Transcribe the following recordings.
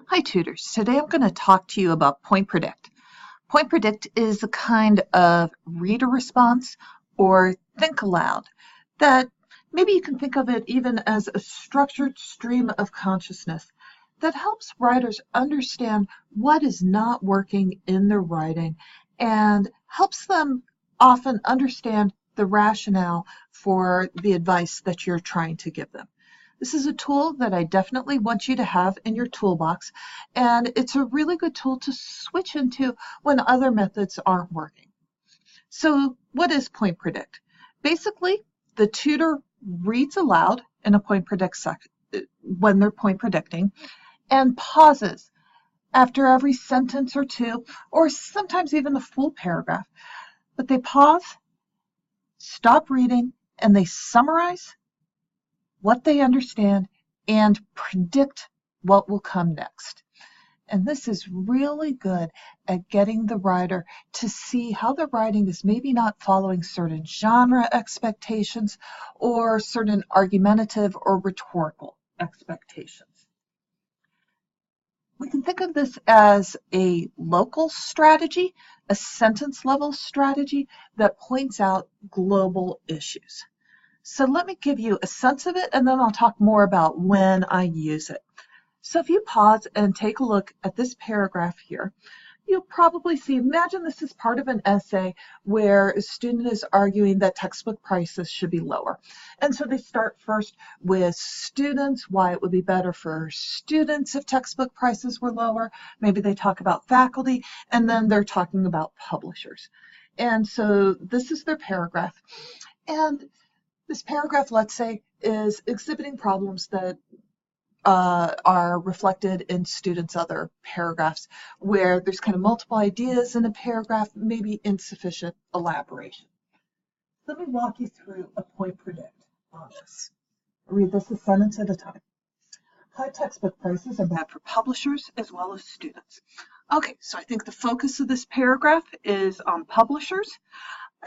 Hi tutors, today I'm going to talk to you about Point Predict. Point Predict is a kind of reader response or think aloud that maybe you can think of it even as a structured stream of consciousness that helps writers understand what is not working in their writing and helps them often understand the rationale for the advice that you're trying to give them. This is a tool that I definitely want you to have in your toolbox, and it's a really good tool to switch into when other methods aren't working. So what is Point Predict? Basically, the tutor reads aloud in a Point Predict section when they're point predicting and pauses after every sentence or two, or sometimes even the full paragraph. But they pause, stop reading, and they summarize what they understand and predict what will come next. And this is really good at getting the writer to see how the writing is maybe not following certain genre expectations or certain argumentative or rhetorical expectations. We can think of this as a local strategy, a sentence level strategy that points out global issues. So let me give you a sense of it, and then I'll talk more about when I use it. So if you pause and take a look at this paragraph here, you'll probably see, imagine this is part of an essay where a student is arguing that textbook prices should be lower. And so they start first with students, why it would be better for students if textbook prices were lower. Maybe they talk about faculty, and then they're talking about publishers. And so this is their paragraph. And this paragraph, let's say, is exhibiting problems that are reflected in students' other paragraphs, where there's kind of multiple ideas in a paragraph, maybe insufficient elaboration. Let me walk you through a Point Predict on this. I'll read this a sentence at a time. High textbook prices are bad for publishers as well as students. Okay, so I think the focus of this paragraph is on publishers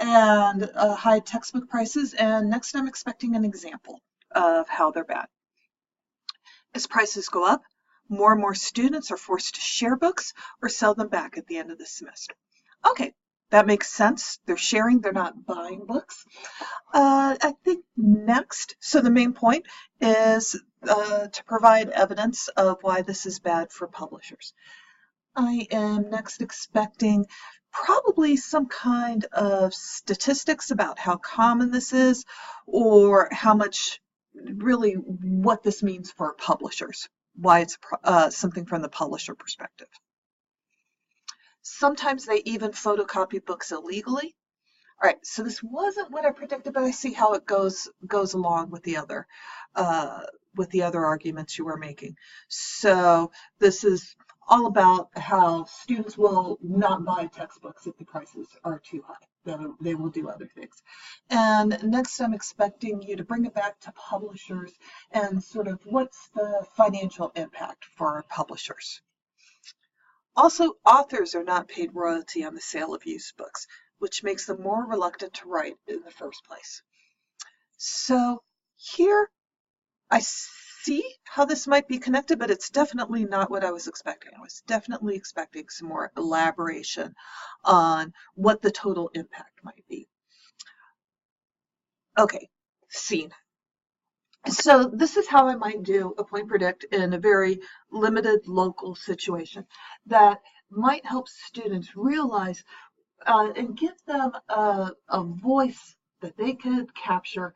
and high textbook prices, and next I'm expecting an example of how they're bad. As prices go up, more and more students are forced to share books or sell them back at the end of the semester. Okay, that makes sense. They're sharing, they're not buying books. I think next, so the main point is to provide evidence of why this is bad for publishers. I am next expecting probably some kind of statistics about how common this is, or how much, really what this means for publishers, why it's something from the publisher perspective. Sometimes they even photocopy books illegally. All right, so this wasn't what I predicted, but I see how it goes along with the other arguments you were making. So this is all about how students will not buy textbooks if the prices are too high. They will do other things. And next, I'm expecting you to bring it back to publishers and sort of what's the financial impact for publishers. Also, authors are not paid royalty on the sale of used books, which makes them more reluctant to write in the first place. So here I see how this might be connected, but it's definitely not what I was expecting. I was definitely expecting some more elaboration on what the total impact might be. Okay, scene. So this is how I might do a Point Predict in a very limited local situation that might help students realize and give them a voice that they could capture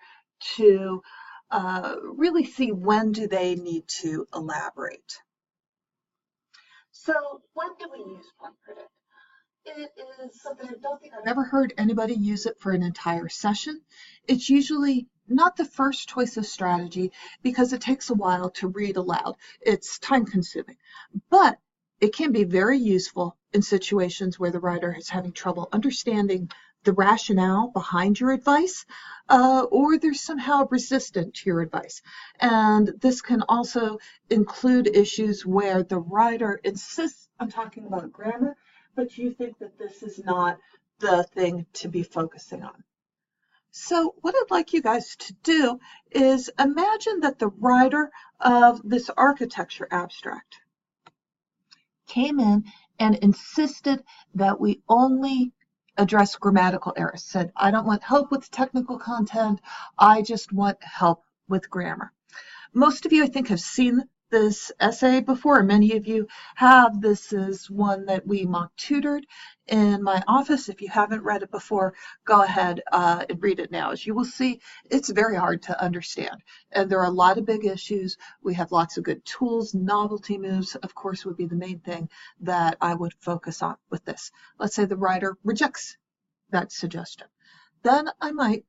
to really see when do they need to elaborate. So when do we use Point Predict? It is something I don't think I've ever heard anybody use it for an entire session. It's usually not the first choice of strategy because it takes a while to read aloud. It's time consuming, but it can be very useful in situations where the writer is having trouble understanding the rationale behind your advice, or they're somehow resistant to your advice. And this can also include issues where the writer insists on talking about grammar, but you think that this is not the thing to be focusing on. So what I'd like you guys to do is imagine that the writer of this architecture abstract came in and insisted that we only address grammatical errors, said, I don't want help with technical content, I just want help with grammar. Most of you, I think, have seen this essay before, and many of you have. This is one that we mock tutored in my office. If you haven't read it before, go ahead and read it now. As you will see, it's very hard to understand, and there are a lot of big issues. We have lots of good tools. Novelty moves, of course, would be the main thing that I would focus on with this. Let's say the writer rejects that suggestion. Then I might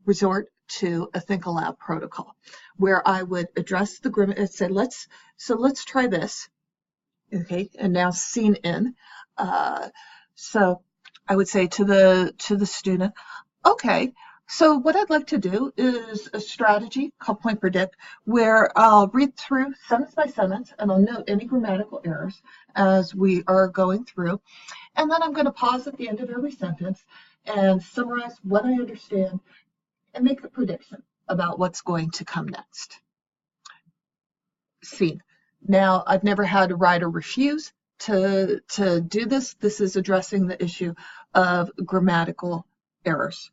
resort to a think aloud protocol where I would address the grammar and say, let's try this. Okay, and now scene in. So I would say to the student, okay, so what I'd like to do is a strategy called Point Predict, where I'll read through sentence by sentence and I'll note any grammatical errors as we are going through. And then I'm going to pause at the end of every sentence and summarize what I understand and make a prediction about what's going to come next. Scene. Now, I've never had a writer refuse to do this. This is addressing the issue of grammatical errors.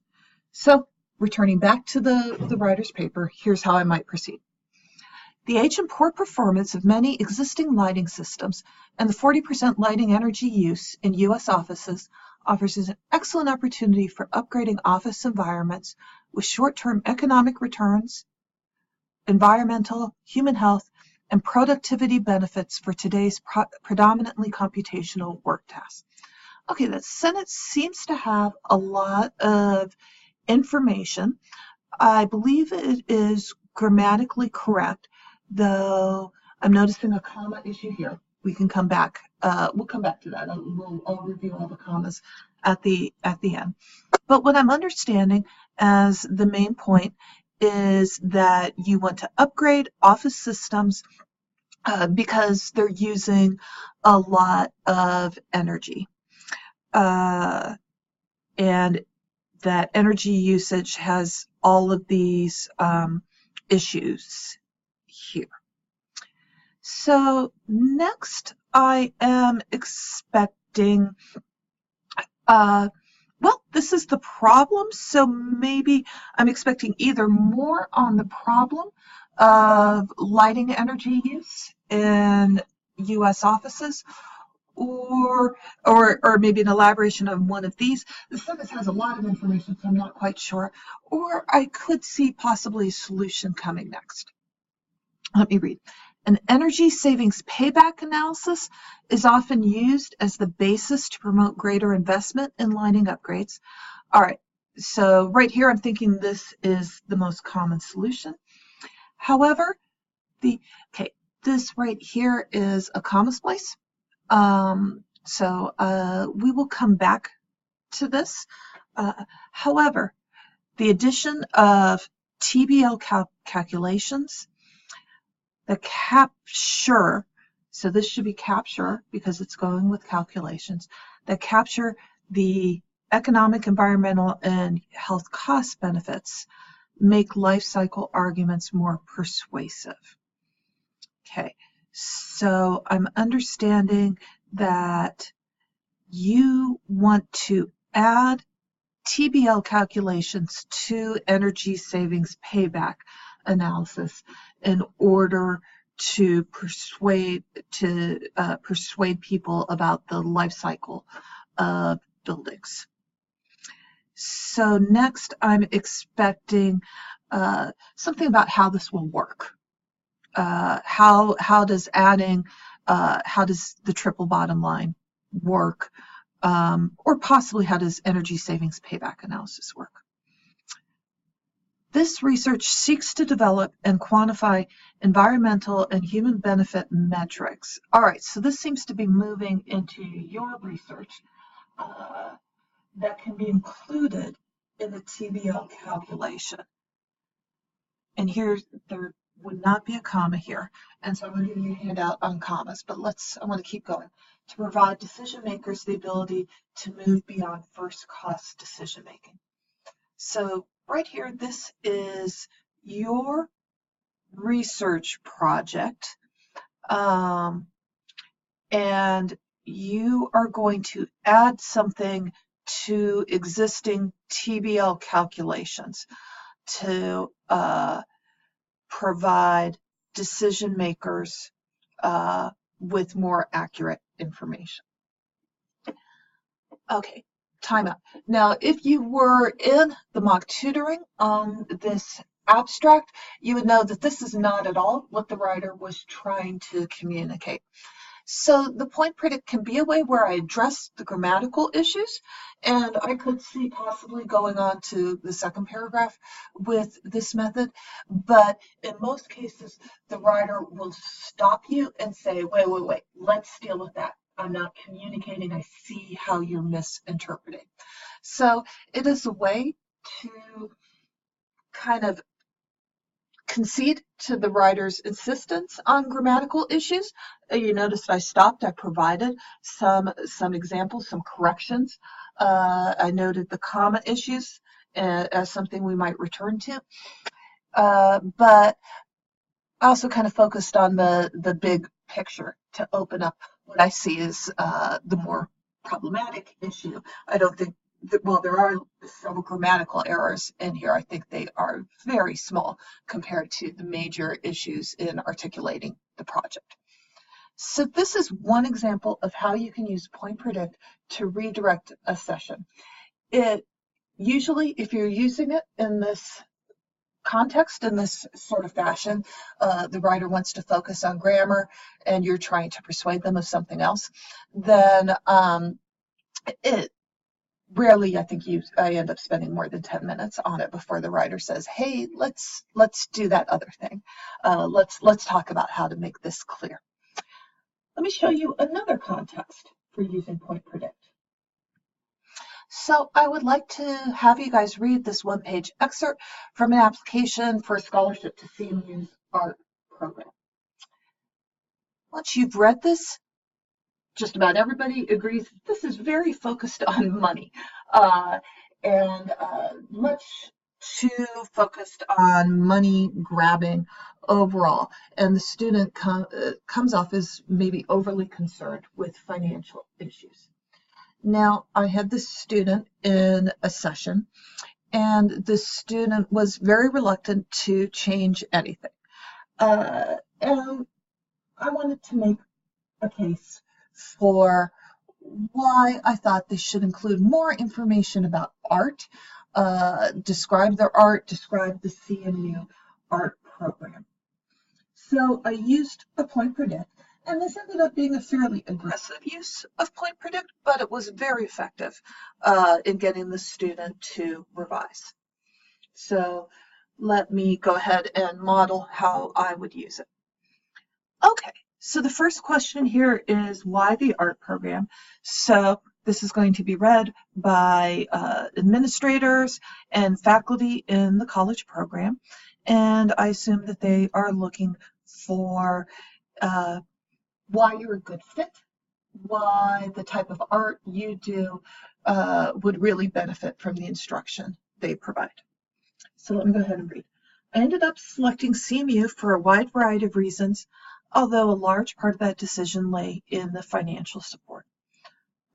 So, returning back to the writer's paper, here's how I might proceed. The age and poor performance of many existing lighting systems and the 40% lighting energy use in U.S. offices offers an excellent opportunity for upgrading office environments with short-term economic returns, environmental, human health, and productivity benefits for today's predominantly computational work tasks. Okay, that sentence seems to have a lot of information. I believe it is grammatically correct, though I'm noticing a comma issue here. We can come back. We'll come back to that. I'll review all the commas at the end. But what I'm understanding as the main point is that you want to upgrade office systems because they're using a lot of energy. And that energy usage has all of these issues here. So next I am expecting, well, this is the problem, so maybe I'm expecting either more on the problem of lighting energy use in U.S. offices, or maybe an elaboration on one of these. The sentence has a lot of information, so I'm not quite sure. Or I could see possibly a solution coming next. Let me read. An energy savings payback analysis is often used as the basis to promote greater investment in lighting upgrades. All right, so right here I'm thinking this is the most common solution. However, this right here is a comma splice. So we will come back to this. However, the addition of TBL calculations, the capture, so this should be capture because it's going with calculations, that capture the economic, environmental, and health cost benefits make life cycle arguments more persuasive. Okay, so I'm understanding that you want to add TBL calculations to energy savings payback analysis in order to persuade people about the life cycle of buildings. So next I'm expecting something about how this will work. How does the triple bottom line work, or possibly how does energy savings payback analysis work? This research seeks to develop and quantify environmental and human benefit metrics. All right, so this seems to be moving into your research that can be included in the TBL calculation. And here, there would not be a comma here. And so I'm going to give you a handout on commas, but I want to keep going. To provide decision makers the ability to move beyond first cost decision making. So right here, this is your research project. and you are going to add something to existing TBL calculations to provide decision makers with more accurate information. Okay, time out. Now, if you were in the mock tutoring on this abstract, you would know that this is not at all what the writer was trying to communicate. So the point predict can be a way where I address the grammatical issues, and I could see possibly going on to the second paragraph with this method, but in most cases, the writer will stop you and say, wait, let's deal with that. I'm not communicating. I see how you're misinterpreting. So it is a way to kind of concede to the writer's insistence on grammatical issues. You noticed I stopped. I provided some examples, some corrections. I noted the comma issues as something we might return to. But I also kind of focused on the big picture to open up what I see as the more problematic issue. I don't think that, well, there are several grammatical errors in here. I think they are very small compared to the major issues in articulating the project. So this is one example of how you can use Point Predict to redirect a session. It usually, if you're using it in this context, in this sort of fashion, the writer wants to focus on grammar and you're trying to persuade them of something else, then it rarely, I think I end up spending more than 10 minutes on it before the writer says, hey, let's do that other thing. Let's talk about how to make this clear. Let me show you another context for using Point Predict. So I would like to have you guys read this one-page excerpt from an application for a scholarship to CMU's art program. Once you've read this, just about everybody agrees this is very focused on money and much too focused on money grabbing overall. And the student comes off as maybe overly concerned with financial issues. Now, I had this student in a session, and the student was very reluctant to change anything. And I wanted to make a case for why I thought they should include more information about art, describe their art, describe the CMU art program. So I used a Point Predict, and this ended up being a fairly aggressive use of Point Predict, but it was very effective in getting the student to revise. So let me go ahead and model how I would use it. Okay, so the first question here is why the art program? So this is going to be read by administrators and faculty in the college program, and I assume that they are looking for why you're a good fit, why the type of art you do would really benefit from the instruction they provide. So let me go ahead and read. I ended up selecting CMU for a wide variety of reasons, although a large part of that decision lay in the financial support.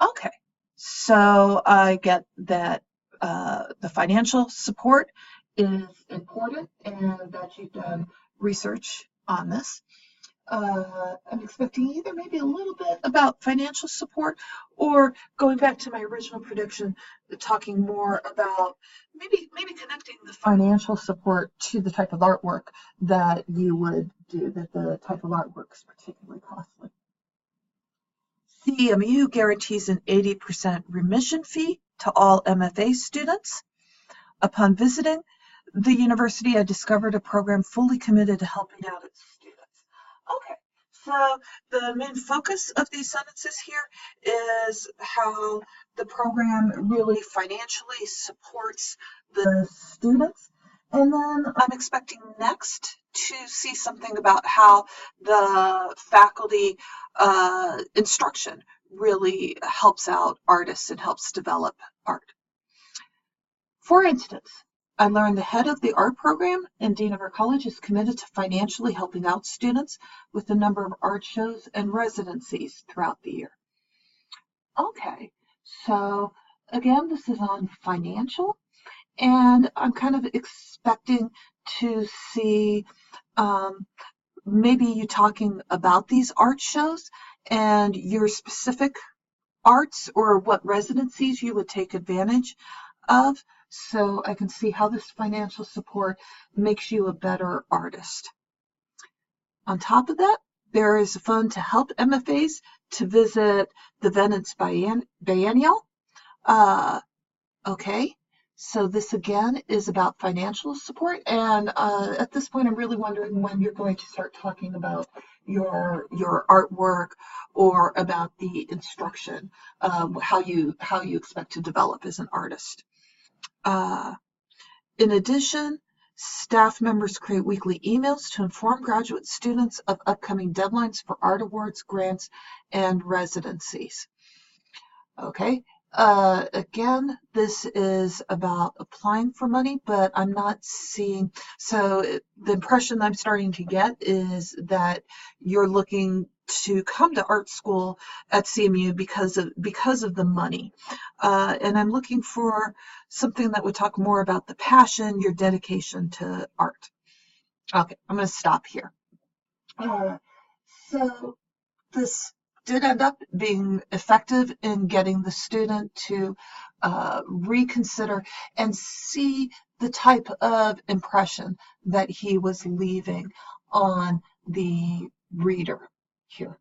Okay, so I get that the financial support is important and that you've done research on this. I'm expecting either maybe a little bit about financial support or going back to my original prediction, talking more about maybe connecting the financial support to the type of artwork that you would do, that the type of artwork is particularly costly. CMU guarantees an 80% remission fee to all MFA students. Upon visiting the university, I discovered a program fully committed to helping out its students. Okay, so the main focus of these sentences here is how the program really financially supports the students. And then I'm expecting next to see something about how the faculty instruction really helps out artists and helps develop art. For instance, I learned the head of the art program and dean of our college is committed to financially helping out students with a number of art shows and residencies throughout the year. Okay, so again, this is on financial, and I'm kind of expecting to see maybe you talking about these art shows and your specific arts or what residencies you would take advantage of, so I can see how this financial support makes you a better artist. On top of that, there is a fund to help MFAs to visit the Venice Biennial. Okay, so this again is about financial support, and at this point I'm really wondering when you're going to start talking about your artwork or about the instruction, how you expect to develop as an artist. In addition, staff members create weekly emails to inform graduate students of upcoming deadlines for art awards, grants, and residencies. Okay, again, this is about applying for money, but I'm not seeing, so the impression I'm starting to get is that you're looking to come to art school at CMU because of the money. And I'm looking for something that would talk more about the passion, your dedication to art. Okay, I'm going to stop here. So this did end up being effective in getting the student to reconsider and see the type of impression that he was leaving on the reader here.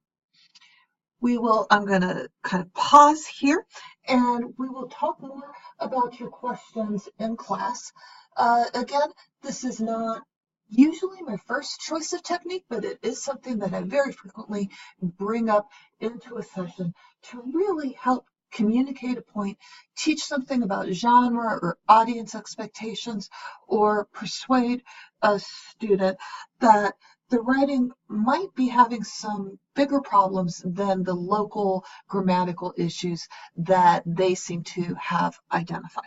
I'm going to kind of pause here and we will talk more about your questions in class. Again, this is not usually my first choice of technique, but it is something that I very frequently bring up into a session to really help communicate a point, teach something about genre or audience expectations, or persuade a student that the writing might be having some bigger problems than the local grammatical issues that they seem to have identified.